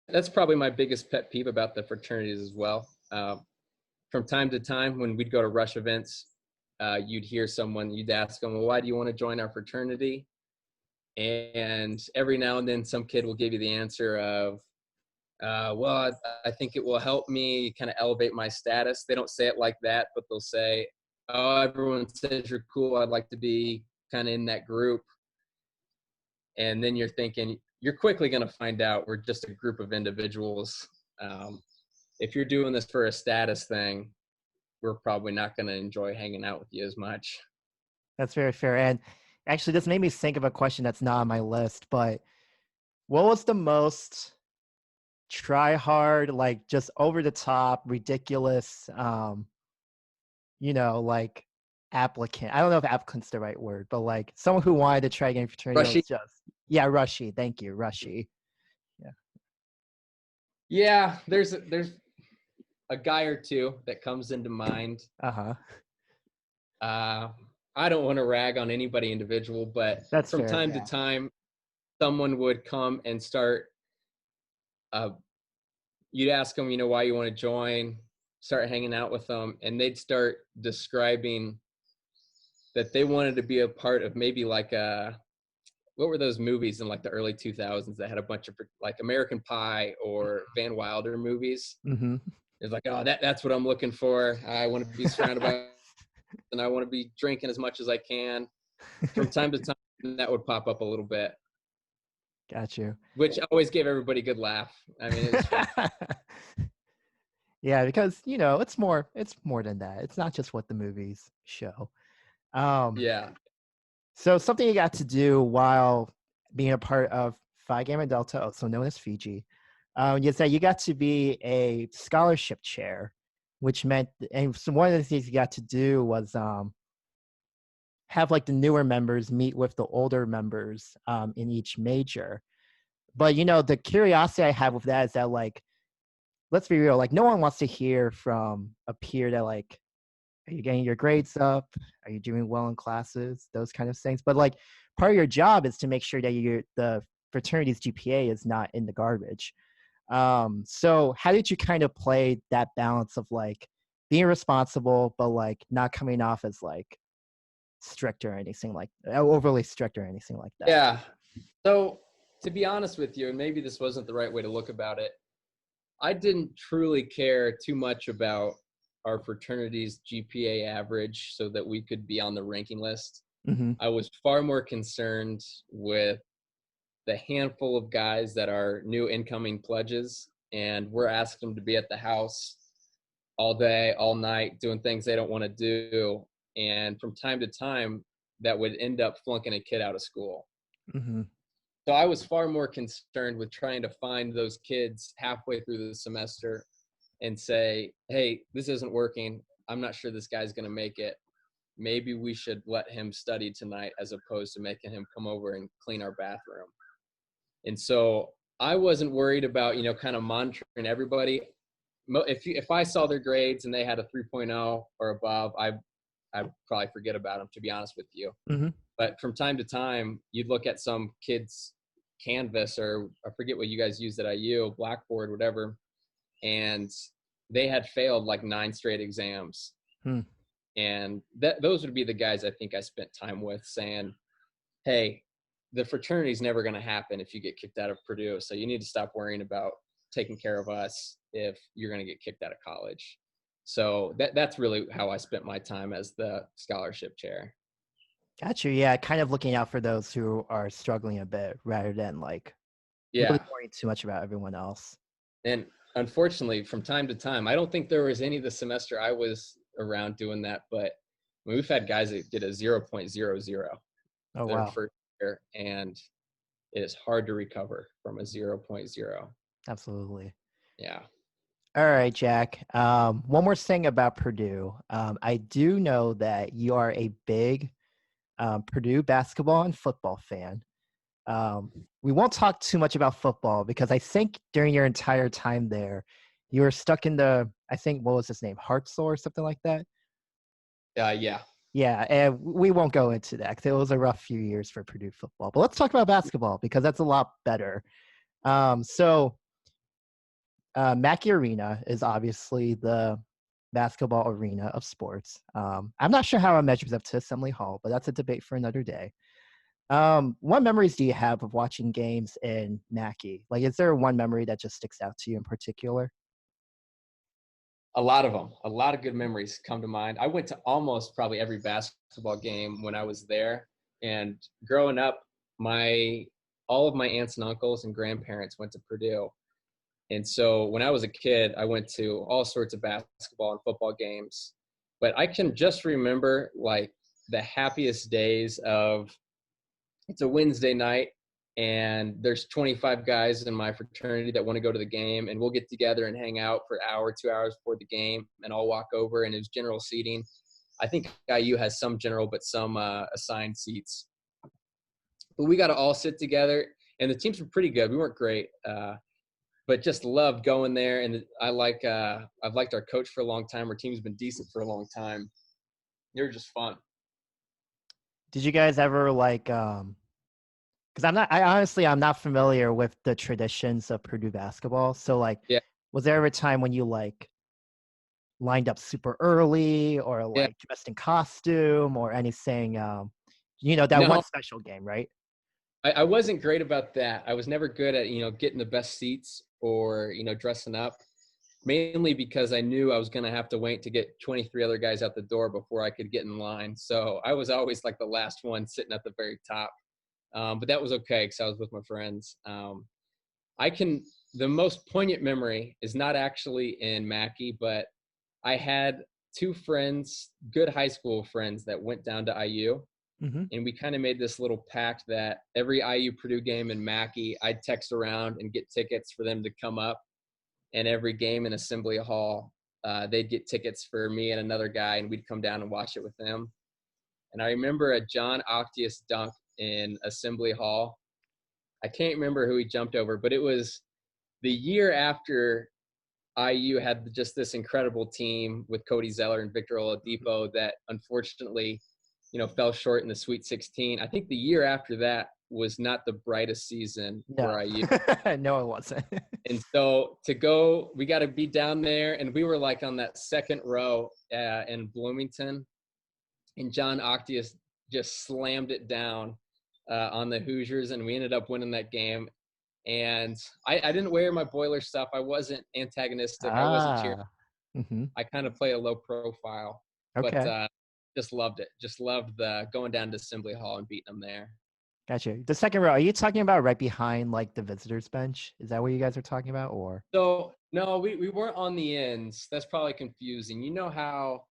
that's probably my biggest pet peeve about the fraternities as well. From time to time, when we'd go to rush events, you'd ask them, well, why do you want to join our fraternity? And every now and then some kid will give you the answer of, well, I think it will help me kind of elevate my status. They don't say it like that, but they'll say, oh, everyone says you're cool. I'd like to be kind of in that group. And then you're thinking, you're quickly going to find out we're just a group of individuals. If you're doing this for a status thing, we're probably not going to enjoy hanging out with you as much. that's very fair. And actually, this made me think of a question that's not on my list. But what was the most try hard, like just over the top, ridiculous, like applicant? I don't know if applicant's the right word, but like someone who wanted to try getting fraternity that Rushy. was just, yeah, rushy. Thank you, rushy. Yeah. Yeah, there's a guy or two that comes into mind. Uh-huh. I don't want to rag on anybody individual, but That's from fair. time to Yeah. time, someone would come and start. You'd ask them, why you want to join, start hanging out with them, and they'd start describing that they wanted to be a part of maybe like what were those movies in like the early 2000s that had a bunch of like American Pie or Van Wilder movies? Mm-hmm. It's like, oh, that's what I'm looking for. I want to be surrounded by, and I want to be drinking as much as I can. From time to time, that would pop up a little bit, Got you. which always gave everybody a good laugh. I mean, it's fun. Yeah, because it's more than that. It's not just what the movies show. Um, Yeah. so something you got to do while being a part of Phi Gamma Delta, also known as Fiji, is that you got to be a scholarship chair, which meant, and so one of the things you got to do was have like the newer members meet with the older members in each major. But the curiosity I have with that is that, like, let's be real, like no one wants to hear from a peer that, like, are you getting your grades up? Are you doing well in classes? Those kind of things. But like part of your job is to make sure that the fraternity's GPA is not in the garbage. So how did you kind of play that balance of like being responsible, but like not coming off as like strict or anything like overly strict or anything like that? Yeah. So to be honest with you, and maybe this wasn't the right way to look about it, I didn't truly care too much about our fraternity's GPA average so that we could be on the ranking list. Mm-hmm. I was far more concerned with the handful of guys that are new incoming pledges, and we're asking them to be at the house all day, all night, doing things they don't want to do. And from time to time, that would end up flunking a kid out of school. Mm-hmm. So I was far more concerned with trying to find those kids halfway through the semester and say, hey, this isn't working. I'm not sure this guy's going to make it. Maybe we should let him study tonight as opposed to making him come over and clean our bathroom. And so I wasn't worried about, kind of monitoring everybody. If I saw their grades and they had a 3.0 or above, I'd probably forget about them, to be honest with you. Mm-hmm. But from time to time, you'd look at some kids' Canvas, or I forget what you guys used at IU, Blackboard, whatever, and they had failed like 9 straight exams. And those would be the guys I think I spent time with saying, hey, the fraternity's never going to happen if you get kicked out of Purdue. So you need to stop worrying about taking care of us if you're going to get kicked out of college. So that's really how I spent my time as the scholarship chair. Gotcha. Yeah, kind of looking out for those who are struggling a bit rather than like really worrying too much about everyone else. And unfortunately, from time to time, I don't think there was any the semester I was around doing that, but we've had guys that did a 0.00 Oh, their wow. first year, and it is hard to recover from a 0.0. Absolutely. Yeah. All right, Jack. One more thing about Purdue. I do know that you are a big Purdue basketball and football fan. We won't talk too much about football because I think during your entire time there, you were stuck in I think, what was his name? Hartzell or something like that? Yeah. Yeah, and we won't go into that because it was a rough few years for Purdue football. But let's talk about basketball because that's a lot better. Mackey Arena is obviously the basketball arena of sports. I'm not sure how it measures up to Assembly Hall, but that's a debate for another day. What memories do you have of watching games in Mackey? Like, is there one memory that just sticks out to you in particular? A lot of them. A lot of good memories come to mind. I went to almost probably every basketball game when I was there. And growing up, all of my aunts and uncles and grandparents went to Purdue. And so when I was a kid, I went to all sorts of basketball and football games. But I can just remember like the happiest days of, it's a Wednesday night and there's 25 guys in my fraternity that want to go to the game, and we'll get together and hang out for an hour, 2 hours before the game, and I'll walk over, and it's general seating. I think IU has some general, but some assigned seats. But we got to all sit together, and the teams were pretty good. We weren't great, but just loved going there. And I've liked our coach for a long time. Our team's been decent for a long time. They were just fun. Did you guys ever like because I'm not familiar with the traditions of Purdue basketball. So like, Yeah. Was there ever a time when you like lined up super early or Yeah. like dressed in costume or anything? That No. one special game, right? I wasn't great about that. I was never good at, getting the best seats or, dressing up, mainly because I knew I was going to have to wait to get 23 other guys out the door before I could get in line. So I was always like the last one sitting at the very top. But that was okay because I was with my friends. The most poignant memory is not actually in Mackey, but I had 2 friends, good high school friends, that went down to IU. Mm-hmm. And we kind of made this little pact that every IU Purdue game in Mackey, I'd text around and get tickets for them to come up. And every game in Assembly Hall, they'd get tickets for me and another guy, and we'd come down and watch it with them. And I remember a John Octius dunk in Assembly Hall. I can't remember who he jumped over, but it was the year after IU had just this incredible team with Cody Zeller and Victor Oladipo that unfortunately, fell short in the Sweet 16. I think the year after that was not the brightest season No, for IU. no, it wasn't. And so we got to be down there, and we were like on that second row in Bloomington, and John Octius just slammed it down on the Hoosiers, and we ended up winning that game. And I didn't wear my Boiler stuff. I wasn't antagonistic. I wasn't cheering. Mm-hmm. I kind of play a low profile, Okay. but just loved it. Just loved going down to Assembly Hall and beating them there. Gotcha. The second row, are you talking about right behind like the visitors bench? Is that what you guys are talking about, or? So no, we weren't on the ends. That's probably confusing. You know how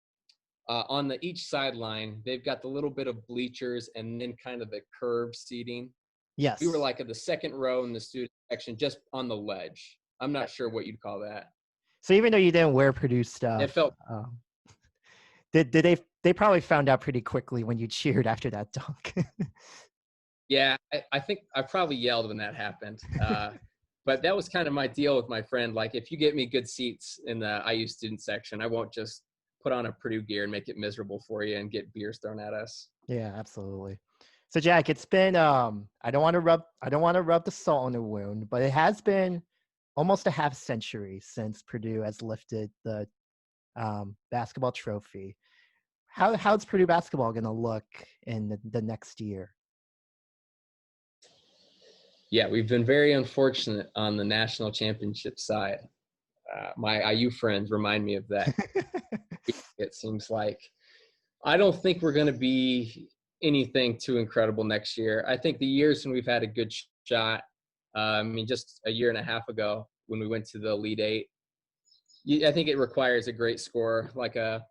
on each sideline they've got the little bit of bleachers and then kind of the curved seating. Yes. We were like at the second row in the student section, just on the ledge. I'm not sure what you'd call that. So even though you didn't wear Purdue stuff, It felt. Did they probably found out pretty quickly when you cheered after that dunk? Yeah, I think I probably yelled when that happened. But that was kind of my deal with my friend. Like, if you get me good seats in the IU student section, I won't just put on a Purdue gear and make it miserable for you and get beers thrown at us. Yeah, absolutely. So Jack, it's been I don't want to rub the salt on the wound, but it has been almost a half century since Purdue has lifted the basketball trophy. How's Purdue basketball going to look in the next year? Yeah, we've been very unfortunate on the national championship side. My IU friends remind me of that. It seems like I don't think we're going to be anything too incredible next year. I think the years when we've had a good shot, just a year and a half ago when we went to the Elite Eight, I think it requires a great scorer like a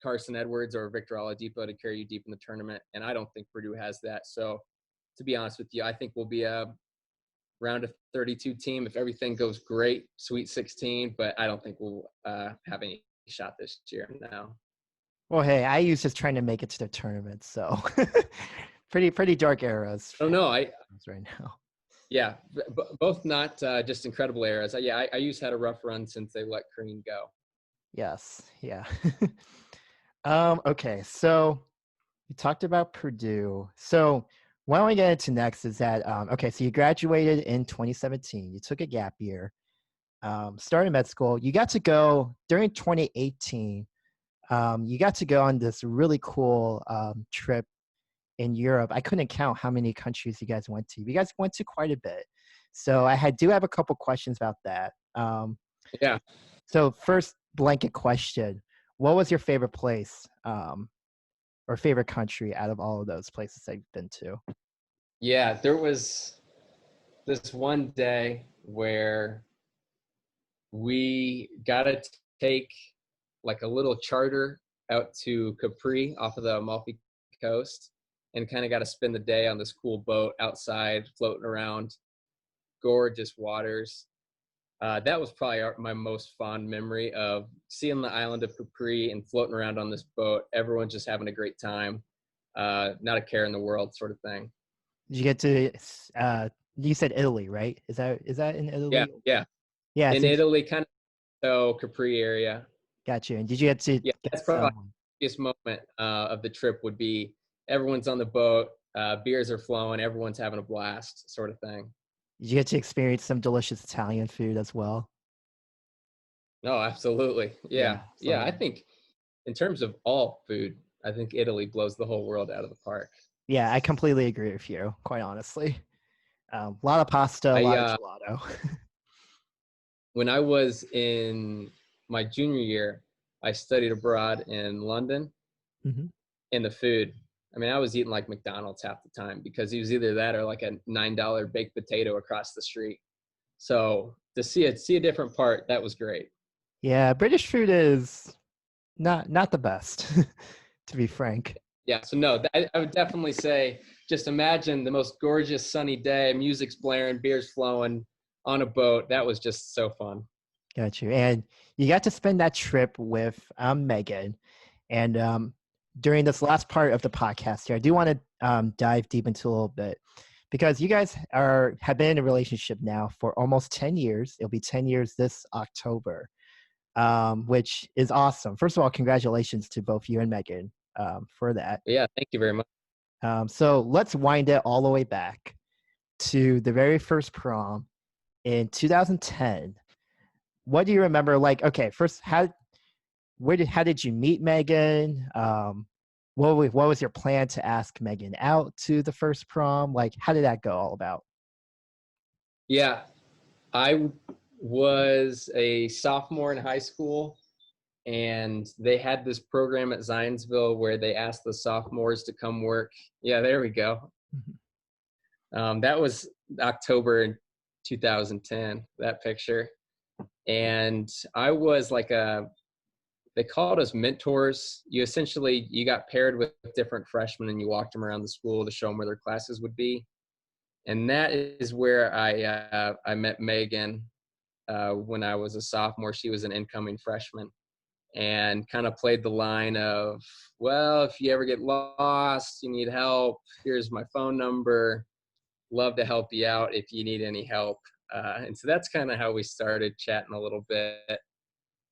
Carson Edwards or Victor Oladipo to carry you deep in the tournament, and I don't think Purdue has that. So, to be honest with you, I think we'll be a round of 32 team if everything goes great, Sweet 16, but I don't think we'll have any shot this year now. Well, hey, IU's just trying to make it to the tournament, so pretty dark eras. Oh no, right now. Yeah, both not just incredible eras. IU's had a rough run since they let Crean go. Yes, yeah. Okay, so you talked about Purdue. So what I want to get into next is that okay, so you graduated in 2017. You took a gap year, started med school. You got to go during 2018. You got to go on this really cool trip in Europe. I couldn't count how many countries you guys went to. You guys went to quite a bit. So I do have a couple questions about that. Yeah. So first blanket question, what was your favorite place or favorite country out of all of those places that you've been to? Yeah, there was this one day where we got to take like a little charter out to Capri off of the Amalfi Coast and kind of got to spend the day on this cool boat outside floating around gorgeous waters. That was probably my most fond memory of seeing the island of Capri and floating around on this boat. Everyone's just having a great time. Not a care in the world sort of thing. Did you get to, you said Italy, right? Is that in Italy? Yeah. In Italy, kind of so Capri area. Gotcha. And did you get to? Yeah, that's probably the biggest moment of the trip would be everyone's on the boat, beers are flowing, everyone's having a blast sort of thing. Did you get to experience some delicious Italian food as well? No, absolutely. Yeah. I think in terms of all food, I think Italy blows the whole world out of the park. Yeah, I completely agree with you, quite honestly. A lot of pasta, a lot of gelato. When I was in my junior year, I studied abroad in London. Mm-hmm. And the food, I mean, I was eating like McDonald's half the time because it was either that or like a $9 baked potato across the street. So to see a different part, that was great. Yeah, British food is not the best, to be frank. Yeah. So no, I would definitely say, just imagine the most gorgeous sunny day, music's blaring, beers flowing on a boat. That was just so fun. Got you. And you got to spend that trip with Megan. And during this last part of the podcast here, I do want to dive deep into a little bit because you guys have been in a relationship now for almost 10 years. It'll be 10 years this October, which is awesome. First of all, congratulations to both you and Megan for that. Yeah. Thank you very much. So let's wind it all the way back to the very first prom in 2010. What do you remember? Like, okay, first, how did you meet Megan? What was your plan to ask Megan out to the first prom? Like, how did that go all about? Yeah. I was a sophomore in high school, and they had this program at Zionsville where they asked the sophomores to come work. Yeah, there we go. That was October 2010, that picture. And I was like they called us mentors. You got paired with different freshmen and you walked them around the school to show them where their classes would be. And that is where I met Megan when I was a sophomore. She was an incoming freshman, and kind of played the line of, well, if you ever get lost, you need help, here's my phone number. Love to help you out if you need any help. And so that's kind of how we started chatting a little bit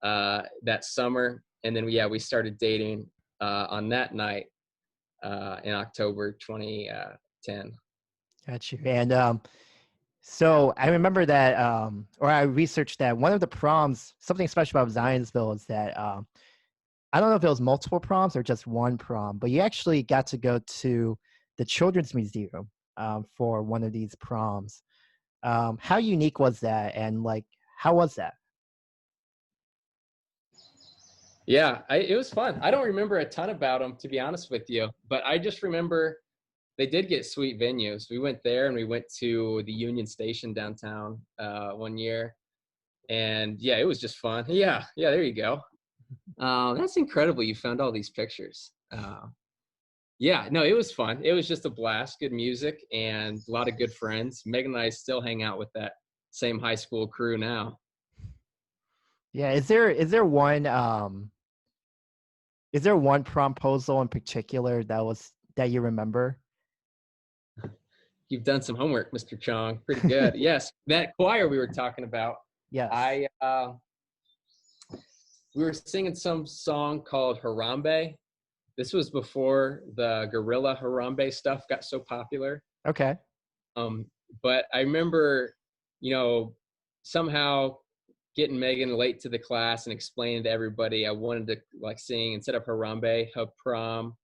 that summer. And then we started dating on that night in October 2010. Got you. And so I remember that, or I researched that one of the proms, something special about Zionsville is that I don't know if it was multiple proms or just one prom, but you actually got to go to the Children's Museum for one of these proms. How unique was that? And like, how was that? Yeah, it was fun. I don't remember a ton about them, to be honest with you, but I just remember they did get sweet venues. We went there and we went to the Union Station downtown one year. And yeah, it was just fun. Yeah, there you go. That's incredible. You found all these pictures. Yeah, no, it was fun. It was just a blast. Good music and a lot of good friends. Megan and I still hang out with that same high school crew now. Yeah, is there one promposal in particular that you remember? You've done some homework, Mr. Chong. Pretty good. Yes, that choir we were talking about. Yes. We were singing some song called Harambe. This was before the guerrilla Harambe stuff got so popular. Okay. But I remember, somehow getting Megan late to the class and explaining to everybody I wanted to like sing, instead of Harambe, Hapram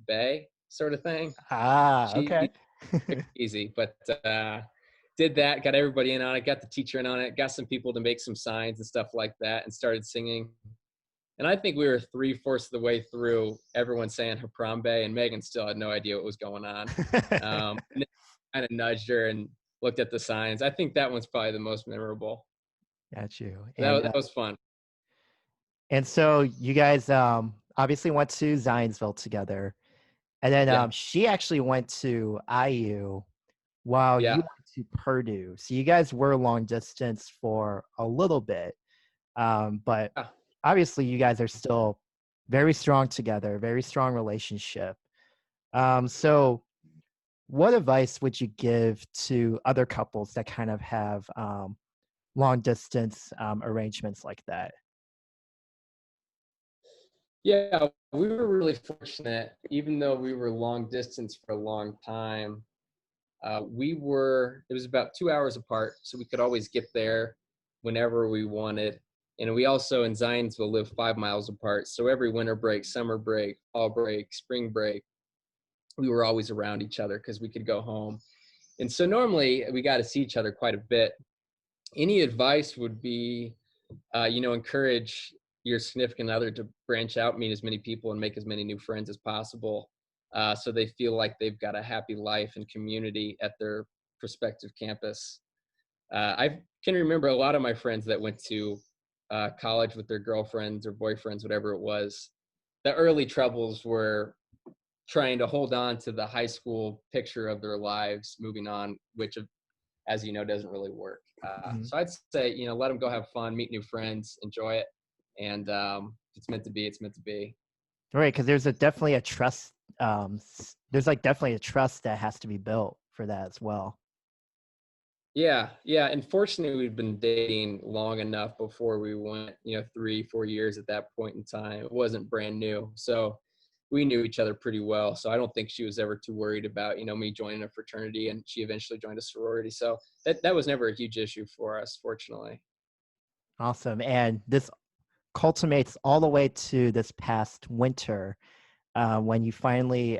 Bay sort of thing. Okay. Easy, but did that, got everybody in on it, got the teacher in on it, got some people to make some signs and stuff like that, and started singing. And I think we were 3/4 of the way through, everyone saying Haprambe, and Megan still had no idea what was going on. And kind of nudged her and looked at the signs. I think that one's probably the most memorable. Got you. That was fun. And so you guys obviously went to Zionsville together. And then she actually went to IU while you went to Purdue. So you guys were long distance for a little bit. But obviously you guys are still very strong together, very strong relationship. So what advice would you give to other couples that kind of have long distance arrangements like that? Yeah, we were really fortunate, even though we were long distance for a long time. It was about 2 hours apart, so we could always get there whenever we wanted. And we also in Zionsville live 5 miles apart. So every winter break, summer break, fall break, spring break, we were always around each other because we could go home. And so normally we got to see each other quite a bit. Any advice would be, encourage your significant other to branch out, meet as many people, and make as many new friends as possible, so they feel like they've got a happy life and community at their prospective campus. I can remember a lot of my friends that went to college with their girlfriends or boyfriends, whatever it was. The early troubles were trying to hold on to the high school picture of their lives moving on, which, as you know, doesn't really work. Mhm. So I'd say, let them go have fun, meet new friends, enjoy it. And if it's meant to be, it's meant to be. Right, because there's definitely a trust. There's like definitely a trust that has to be built for that as well. Yeah, yeah. And fortunately, we'd been dating long enough before we went, 3, 4 years at that point in time. It wasn't brand new. So we knew each other pretty well. So I don't think she was ever too worried about, me joining a fraternity, and she eventually joined a sorority. So that was never a huge issue for us, fortunately. Awesome, and this culminates all the way to this past winter, when you finally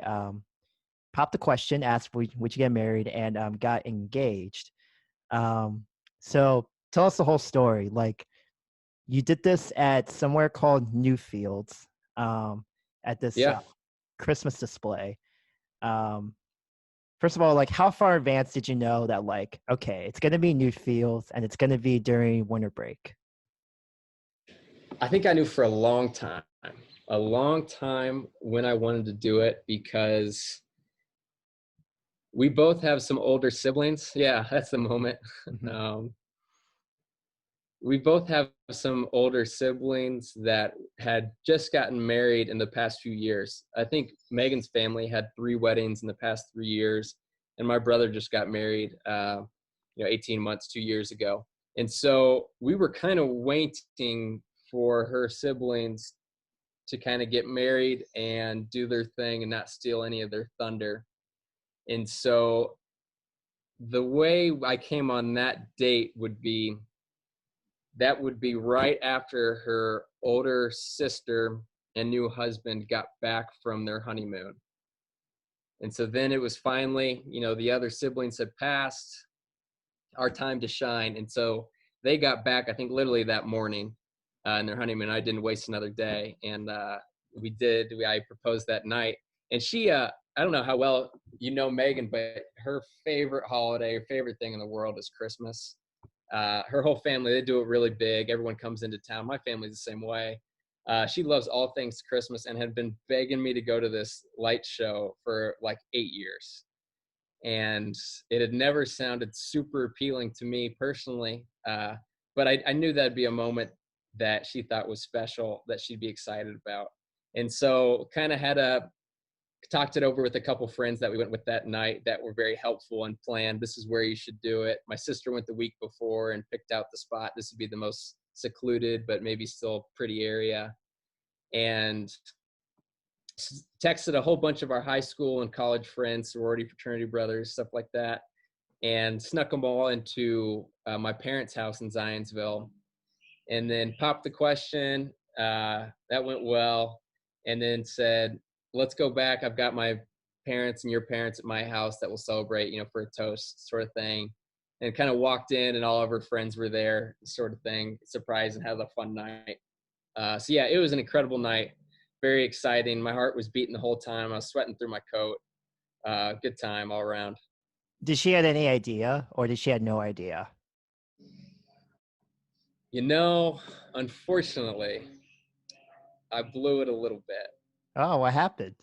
popped the question, asked would you get married, and got engaged. Um, so tell us the whole story. Like, you did this at somewhere called Newfields, at this Yeah. Christmas display. Um, First of all, like, how far in advance did you know that, like, okay, it's gonna be Newfields and it's gonna be during winter break? I think I knew for a long time when I wanted to do it, because we both have some older siblings. Yeah, that's the moment. Mhm. Um, we both have some older siblings that had just gotten married in the past few years. I think Megan's family had 3 weddings in the past 3 years, and my brother just got married, 18 months, 2 years ago. And so we were kind of waiting for her siblings to kind of get married and do their thing and not steal any of their thunder. And so the way I came on that date would be right after her older sister and new husband got back from their honeymoon. And so then it was finally, the other siblings had passed, our time to shine. And so they got back, I think, literally that morning, in their honeymoon. I didn't waste another day. And I proposed that night. And she, I don't know how well you know Megan, but her favorite holiday, her favorite thing in the world is Christmas. Her whole family, they do it really big. Everyone comes into town. My family's the same way. She loves all things Christmas and had been begging me to go to this light show for like 8 years. And it had never sounded super appealing to me personally. But I knew that'd be a moment that she thought was special, that she'd be excited about. And so kind of talked it over with a couple friends that we went with that night that were very helpful and planned, this is where you should do it. My sister went the week before and picked out the spot. This would be the most secluded, but maybe still pretty area. And texted a whole bunch of our high school and college friends, sorority, fraternity brothers, stuff like that, and snuck them all into my parents' house in Zionsville. And then popped the question. That went well. And then said, let's go back. I've got my parents and your parents at my house that will celebrate, for a toast sort of thing. And kind of walked in and all of her friends were there, sort of thing, surprised, and had a fun night. So yeah, it was an incredible night. Very exciting. My heart was beating the whole time. I was sweating through my coat. Good time all around. Did she had any idea, or did she had no idea? You know, Unfortunately, I blew it a little bit. Oh, what happened?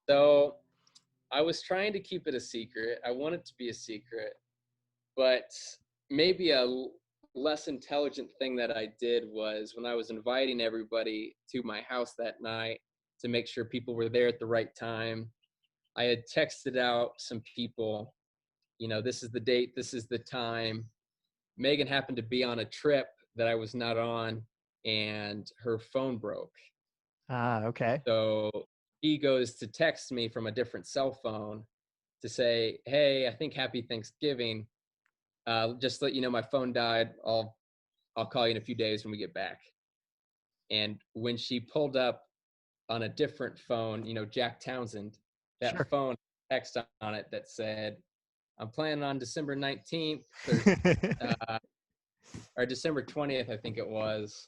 So I was trying to keep it a secret. I want it to be a secret, but maybe less intelligent thing that I did was, when I was inviting everybody to my house that night to make sure people were there at the right time, I had texted out some people, this is the date, this is the time. Megan happened to be on a trip that I was not on, and her phone broke. Ah, okay. So he goes to text me from a different cell phone to say, "Hey, I think Happy Thanksgiving. Just to let you know, my phone died. I'll call you in a few days when we get back." And when she pulled up on a different phone, Jack Townsend, that Sure. phone text on it that said, "I'm planning on December 19th uh, or December 20th, I think it was,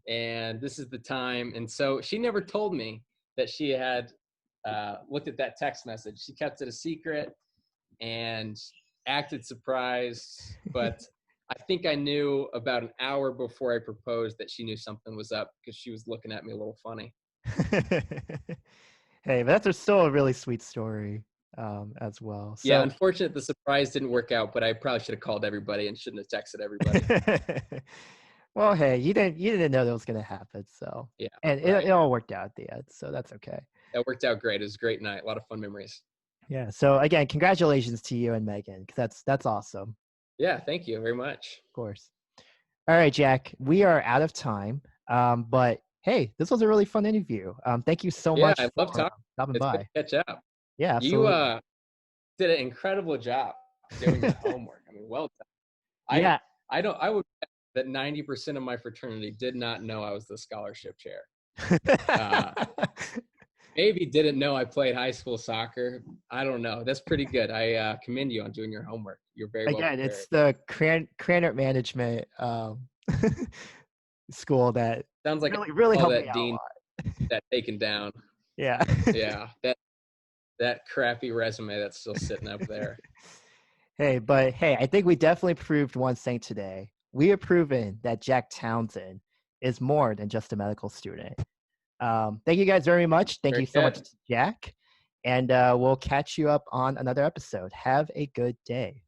and this is the time." And so she never told me that she had looked at that text message. She kept it a secret and acted surprised. But I think I knew about an hour before I proposed that she knew something was up, because she was looking at me a little funny. Hey, but that's still a really sweet story as well. Yeah, So, unfortunate the surprise didn't work out, but I probably should have called everybody and shouldn't have texted everybody. well, hey, you didn't know that was gonna happen, so Yeah, and it right. all worked out at the end, so that's okay. That worked out great. It was a great night. A lot of fun memories. Yeah. So again, congratulations to you and Megan, because that's awesome. Yeah, thank you very much. Of course. All right, Jack, we are out of time. But hey, this was a really fun interview. Thank you so Yeah, much I love for talking. stopping It's good by. to catch up. Yeah, You absolutely. did an incredible job doing your homework. I mean, well done. I Yeah. I don't I would bet that 90% of my fraternity did not know I was the scholarship chair. Uh, maybe didn't know I played high school soccer. I don't know. That's pretty good. I commend you on doing your homework. You're very well Again, it's prepared. the Cranert Management school that Sounds like really all helped me that out a dean lot. that taken down. Yeah. Yeah, that crappy resume that's still sitting up there. Hey, but hey, I think we definitely proved one thing today. We have proven that Jack Townsend is more than just a medical student. Thank you guys very much. Thank Very you so much, good. Jack. And we'll catch you up on another episode. Have a good day.